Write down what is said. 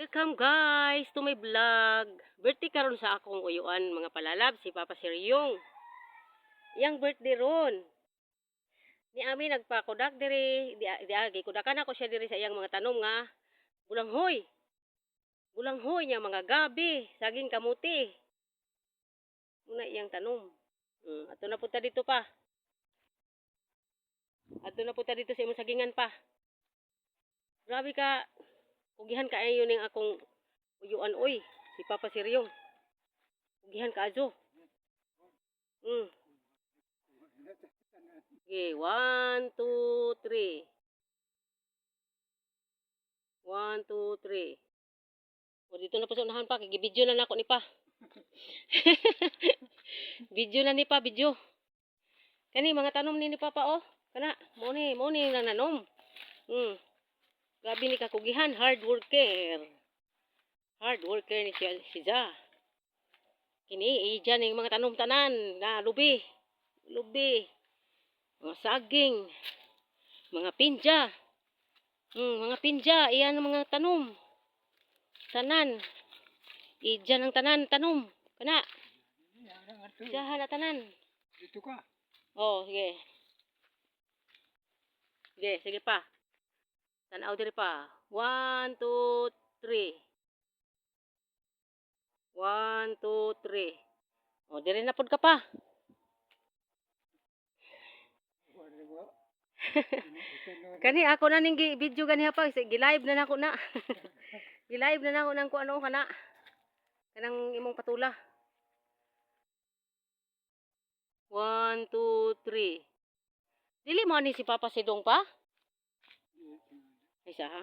Welcome guys to my vlog. Birthday karon sa akong uyuan mga palalab si Papa Siryong. Yang birthday ron. Ni ami nagpakudak diri, di agi kudakan ako siya diri sa iyang mga tanom nga bulanghoy. Bulanghoy niya mga gabi, saging kamuti. Muna iyang tanom. Ato na punta dito pa. Ato na punta dito sa imong sagingan pa. Grabe ka. Ugihan ka ayo ning akong uyuan oy, si Papa Siryong. Ugihan ka ajo. Okay, 1, 2, 3. 1, 2, 3. O dito na po sa unahan pa, kigi-video na nako ni pa. Video na ni pa, video. Kani mga tanom ni Papa oh. Kana, mo ni nang nanom. Grabe ni kakugihan, hard worker. Hard worker ni siya. Kini iya ning mga tanom tanan na lubi. Lubi. Mga saging. Mga pinja. Mga pinja, iyan ang mga tanom. Tanan. Iyan ang tanan, tanom. Kana. Diyan na tanan. Dito ka. Oh, sige. Sige pa. Tanaw diri pa. 1, 2, 3. 1, 2, 3. Oh, diri na pud ka pa. Kani ako na ning video gani pa, gi-live na nako na. Gi-live na nako nang kuano kana. Kanang imong patula. 1, 2, 3. Dili mo ni si Papa Sidong pa? Isa ha.